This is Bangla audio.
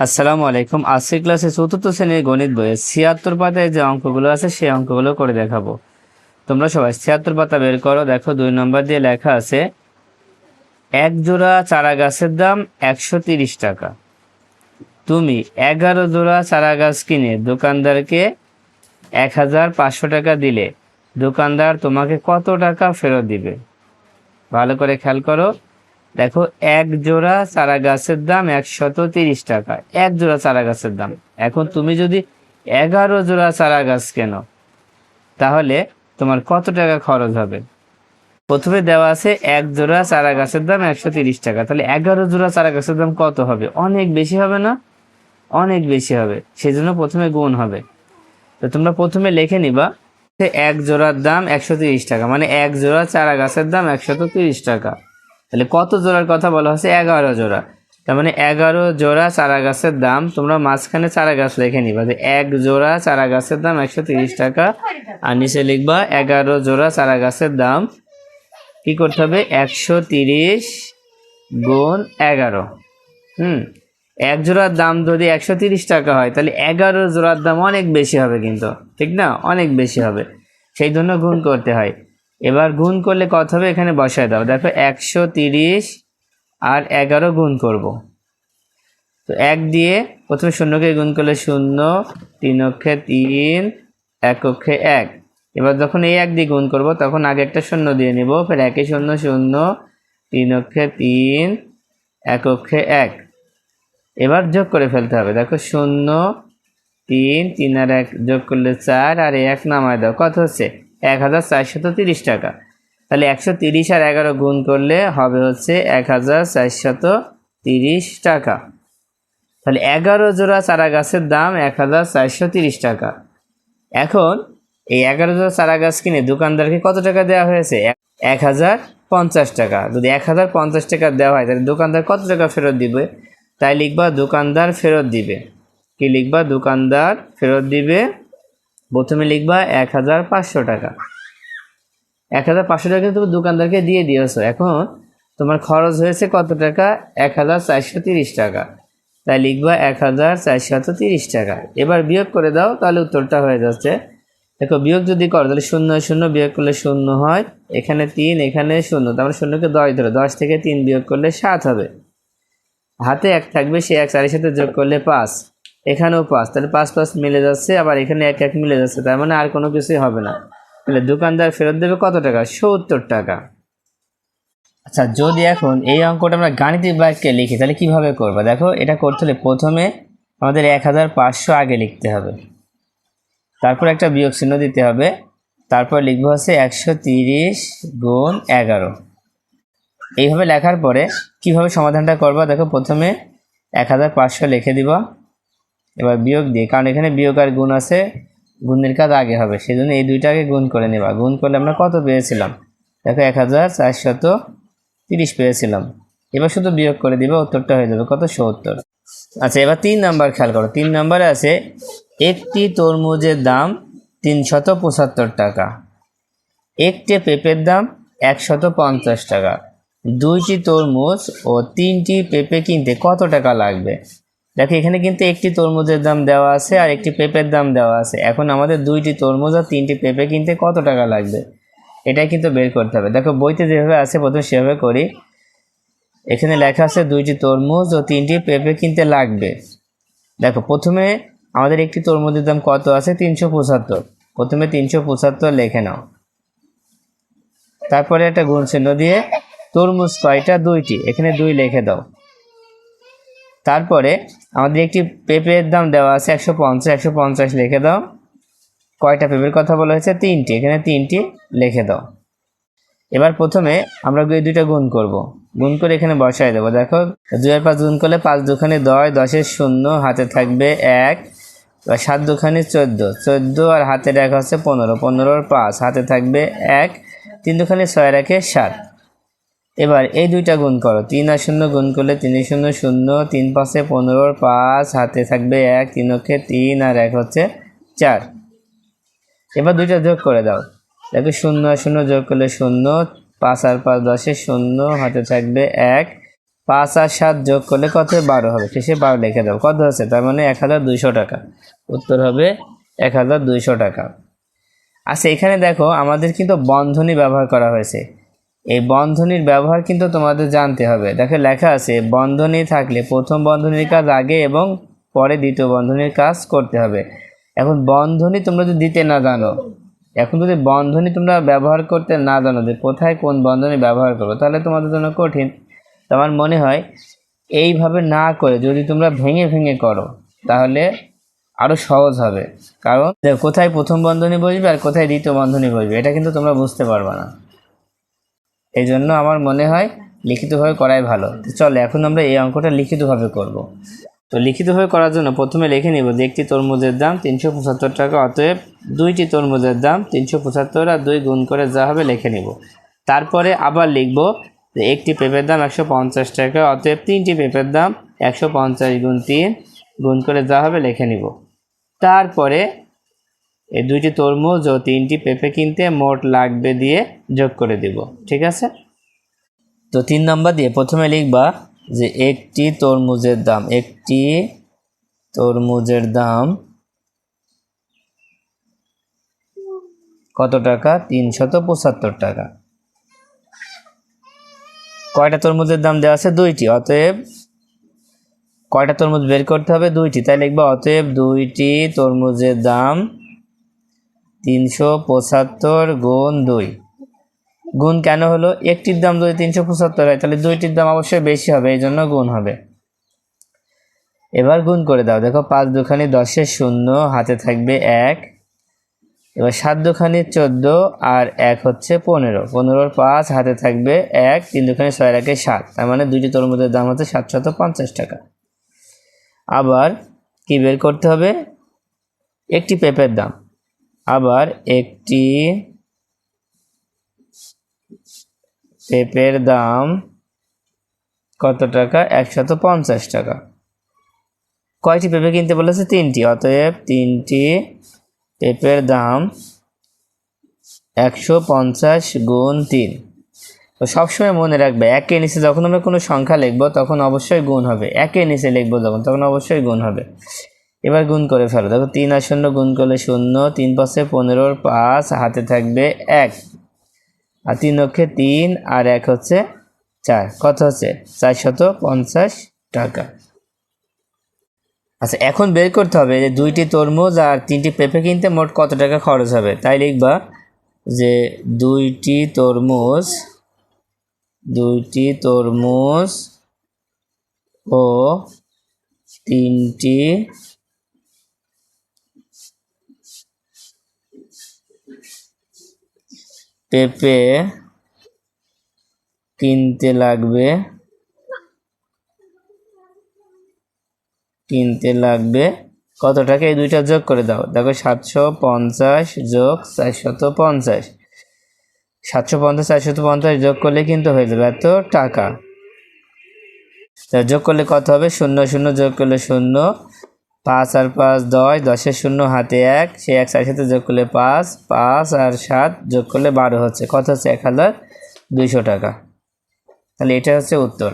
আসসালামু আলাইকুম। আজকের ক্লাসে চতুর্থ শ্রেণীর গণিত বইয়ে ৭৬ পাতায় যে অঙ্কগুলো আছে সেই অঙ্কগুলো করে দেখাবো। তোমরা সবাই ৭৬ পাতা বের করো। দেখো ২ নম্বর দিয়ে লেখা আছে এক জোড়া চারা গাছের দাম ১৩০ টাকা। তুমি ১১ জোড়া চারা গাছ কিনে দোকানদারকে ১৫০০ টাকা দিলে দোকানদার তোমাকে কত টাকা ফেরত দিবে? ভালো করে খেয়াল করো। দেখো, এক জোড়া চারা গাছের দাম ১৩০ টাকা, এক জোড়া চারা গাছের দাম। এখন তুমি যদি ১১ জোড়া চারা গাছ কেনো তাহলে তোমার কত টাকা খরচ হবে? প্রথমে দেওয়া আছে এক জোড়া চারা গাছের দাম ১৩০ টাকা, তাহলে ১১ জোড়া চারা গাছের দাম কত হবে? অনেক বেশি হবে না? অনেক বেশি হবে, সেই জন্য প্রথমে গুণ হবে। তো তোমরা প্রথমে লিখে নিবা এক জোড়ার দাম ১৩০ টাকা, মানে এক জোড়া চারা গাছের দাম ১৩০ টাকা। তাহলে কত জোড়ার কথা বলা হচ্ছে? ১১ জোড়া। তার মানে ১১ জোড়া চারা গাছের দাম, তোমরা মাঝখানে চারা গাছ লিখে নিবা যে এক জোড়া চারা গাছের দাম ১৩০ টাকা, আর নিচে লিখবা ১১ জোড়া চারা গাছের দাম। কি করতে হবে? ১৩০ গুণ ১১। এক জোড়ার দাম যদি ১৩০ টাকা হয় তাহলে ১১ জোড়ার দাম অনেক বেশি হবে, কিন্তু ঠিক না? অনেক বেশি হবে, সেই জন্য গুণ করতে হয়। এবার গুণ করলে কত হবে এখানে বসায় দাও। দেখো ১৩০ আর ১১ গুণ করব। তো এক দিয়ে প্রথমে শূন্যকে গুণ করলে ০, ৩ অক্ষে ৩, ১ অক্ষে ১। এবার যখন এই ১ দিয়ে গুণ করব তখন আগে একটা শূন্য দিয়ে নেব, ফের ১ শূন্য ০, ৩ অক্ষে ৩, ১ অক্ষে ১। এবার যোগ করে ফেলতে হবে। দেখো ০, ৩, ৩ আর ১ যোগ করলে ৪, আর ১ নামায় দাও। কত হচ্ছে? ১৪৩০ টাকা। তাহলে ১৩০ আর ১১ গুণ করলে হবে হচ্ছে ১৪৩০ টাকা। তাহলে ১১ জোড়া চারা গাছের দাম ১৪৩০ টাকা। এখন এই ১১ জোড়া চারা গাছ কিনে দোকানদারকে কত টাকা দেওয়া হয়েছে? ১০৫০ টাকা। যদি ১০৫০ টাকা দেওয়া হয় তাহলে দোকানদার কত টাকা ফেরত দিবে? তাই লিখবা দোকানদার ফেরত দিবে। কি লিখবা? দোকানদার ফেরত দিবে। প্রথমে লিখবা ১৫০০ টাকা। ১৫০০ টাকা তুমি দোকানদারকে দিয়ে দিয়েছো। এখন তোমার খরচ হয়েছে কত টাকা? ১৪৩০ টাকা। তাই লিখবা ১৪৩০ টাকা। এবার বিয়োগ করে দাও, তাহলে উত্তরটা হয়ে যাচ্ছে। দেখো, বিয়োগ যদি করো তাহলে ০ ০ বিয়োগ করলে ০ হয়, এখানে ৩, এখানে ০, তারপরে ০কে ১০ ধরো, ১০ থেকে ৩ বিয়োগ করলে ৭ হবে। হাতে ১ থাকবে, সে ১ ৪-এর সাথে যোগ করলে ৫, এখানেও ৫, তাহলে ৫ ৫ মিলে যাচ্ছে, আবার এখানে ১ ১ মিলে যাচ্ছে, তার মানে আর কোনো কিছুই হবে না। তাহলে দোকানদার ফেরত দেবে কত টাকা? ৭০ টাকা। আচ্ছা, যদি এখন এই অঙ্কটা আমরা গাণিতিক বাক্যে লিখি তাহলে কিভাবে করবো? দেখো, এটা করতে হলে প্রথমে আমাদের ১৫০০ আগে লিখতে হবে, তারপর একটা বিয়োগ চিহ্ন দিতে হবে, তারপর লিখবো হচ্ছে ১৩০ গুণ ১১। এইভাবে লেখার পরে কিভাবে সমাধানটা করবা? দেখো, প্রথমে ১৫০০ লিখে দিবা, এবার বিয়োগ দিয়ে, কারণ এখানে বিয়োগ আর গুণ আছে, গুণের কাজ আগে হবে, সেই জন্য এই দুইটাকে গুণ করে নেবা। গুণ করলে আমরা কত পেয়েছিলাম? দেখো ১৪৩০ পেয়েছিলাম। এবার শুধু বিয়োগ করে দিবা, উত্তরটা হয়ে যাবে কত? ৭০। আচ্ছা, এবার ৩ নাম্বার খেয়াল করো। ৩ নাম্বারে আছে একটি তরমুজের দাম ৩৭৫ টাকা, একটি পেঁপের দাম ১৫০ টাকা। দুইটি তরমুজ ও ৩টি পেঁপে কিনতে কত টাকা লাগবে? দেখো, এখানে কিন্তু একটি তরমুজের দাম দেওয়া আছে আর একটি পেঁপের দাম দেওয়া আছে। এখন আমাদের দুইটি তরমুজ আর ৩টি পেঁপে কিনতে কত টাকা লাগবে এটাই কিন্তু বের করতে হবে। দেখো, বইতে যেভাবে আছে প্রথমে সেভাবে করি। এখানে লেখা আছে দুইটি তরমুজ ও ৩টি পেঁপে কিনতে লাগবে। দেখো, প্রথমে আমাদের একটি তরমুজের দাম কত আছে? ৩৭৫। প্রথমে ৩৭৫ লিখে নাও, তারপরে একটা গুণ চিহ্ন দিয়ে তরমুজ কয়টা? ২টি, এখানে ২ লিখে দাও। তারপরে আমাদের একটি পেঁপের দাম দেওয়া আছে ১৫০, ১৫০ লিখে দাও। কয়টা পেঁপের কথা বলা হয়েছে? ৩টি, এখানে ৩টি লিখে দাও। এবার প্রথমে আমরা এই দুইটা গুণ করব, গুণ করে এখানে বসায় দেবো। দেখো, ২ আর ৫ গুণ করলে ৫ দুখানে ১০, ১০-এর ০, হাতে থাকবে ১, ৭ দুখানে ১৪, ১৪ আর হাতের ১ হচ্ছে ১৫, ১৫-র ৫, হাতে থাকবে ১, ৩ দুখানে ৬ আর ১-এ ৭। এবার এই দুইটা গুণ করো, ৩ আর ০ গুণ করলে ৩ ০ ০, ৩ ৫-এ ১৫-র ৫, হাতে থাকবে ১, ৩ অক্ষে ৩ আর ১ হচ্ছে ৪। এবার দুইটা যোগ করে দাও। দেখো, ০ আর ০ যোগ করলে ০, ৫ আর ৫ ১০-এর ০, হাতে থাকবে ১, 5 আর 7 যোগ করলে কত 12 হবে, শেষে 12 লিখে দাও। কত হচ্ছে? তার মানে 1200 টাকা। উত্তর হবে 1200 টাকা। আচ্ছা, এখানে দেখো আমাদের কিন্তু বন্ধনী ব্যবহার করা হয়েছে। এই বন্ধনীর ব্যবহার কিন্তু তোমাদের জানতে হবে। দেখো লেখা আছে বন্ধনী থাকলে প্রথম বন্ধনীর কাজ আগে এবং পরে দ্বিতীয় বন্ধনীর কাজ করতে হবে। এখন বন্ধনী তোমরা যদি দিতে না জানো, এখন যদি বন্ধনী তোমরা ব্যবহার করতে না জানো যে কোথায় কোন বন্ধনী ব্যবহার করো, তাহলে তোমাদের জন্য কঠিন। তো আমার মনে হয় এইভাবে না করে যদি তোমরা ভেঙে ভেঙে করো তাহলে আরও সহজ হবে। কারণ কোথায় প্রথম বন্ধনী বসবে আর কোথায় দ্বিতীয় বন্ধনী বসবে এটা কিন্তু তোমরা বুঝতে পারবে না। এই জন্য আমার মনে হয় লিখিতভাবে করাই ভালো। তো চলো এখন আমরা এই অঙ্কটা লিখিতভাবে করব। তো লিখিতভাবে করার জন্য প্রথমে লিখে নিব যে একটি তরমুজের দাম 375 টাকা, অতএব দুইটি তরমুজের দাম 375 আর 2 গুণ করে যা হবে লিখে নিব। তারপরে আবার লিখব যে একটি পেঁপের দাম 150 টাকা, অতএব তিনটি পেঁপের দাম 150 গুণ 3 গুণ করে যা হবে লিখে নিব। তারপরে এই দুইটি তরমুজ ও তিনটি পেঁপে কিনতে মোট লাগবে দিয়ে যোগ করে দিব। ঠিক আছে? তো 3 নম্বর দিয়ে প্রথমে লিখবা যে একটি তরমুজের দাম কত টাকা? 375 টাকা। কয়টা তরমুজের দাম দেওয়া আছে? 2টি, অতএব কয়টা তরমুজ বের করতে হবে? 2টি, তাই লিখবা অতএব 2টি তরমুজের দাম 375 গুণ 2। গুণ কেন হলো? একটির দাম যদি 375 হয় তাহলে 2টির দাম অবশ্যই বেশি হবে, এই জন্য গুণ হবে। এবার গুণ করে দাও। দেখো 5 দুখানি 10-এর 0, হাতে থাকবে 1। এবার 7 দুখানি 14 আর 1 হচ্ছে 15, 15-র 5 হাতে থাকবে 1, 3 দুখানি 6 আর 1 7, তার মানে দুইটি তরমুজের দাম হচ্ছে 750 টাকা। আবার কি বের করতে হবে? একটি পেঁপের দাম। আবার একটি পেঁপের দাম কত টাকা? 150 টাকা। কয়টি পেঁপে কিনতে বলেছে? 3টি, অতএব 3টি পেঁপের দাম 150 গুণ 3। তো সবসময় মনে রাখবে একের নিচে যখন আমরা কোনো সংখ্যা লিখবো তখন অবশ্যই গুণ হবে, একের নিচে লিখবো যখন তখন অবশ্যই গুণ হবে। এবার গুণ করে ফেলো। দেখো 3 আর 0 গুণ করলে 0, 3 5-এ 15-র 5 হাতে থাকবে 1, আর 3 অক্ষে 3 আর 1 হচ্ছে 4, কত হচ্ছে? 450 টাকা। আচ্ছা, এখন বের করতে হবে যে 2টি তরমুজ আর 3টি পেঁপে কিনতে মোট কত টাকা খরচ হবে। তাই লিখবা যে 2টি তরমুজ ও 3টি পেঁপে কিনতে লাগবে কত টাকা? এই দুইটা যোগ করে দাও। দেখো 750 যোগ 450, 750 450 যোগ করলে কিন্তু হয়ে যাবে এত টাকা। যোগ করলে কত হবে? 0 0 যোগ করলে 0, 5 আর 5 10, 10-এর 0 হাতে 1, সেই 1 4 সাথে যোগ করলে 5, 5 আর 7 যোগ করলে 12 হচ্ছে, কত হচ্ছে? 1200 টাকা। তাহলে এটা হচ্ছে উত্তর।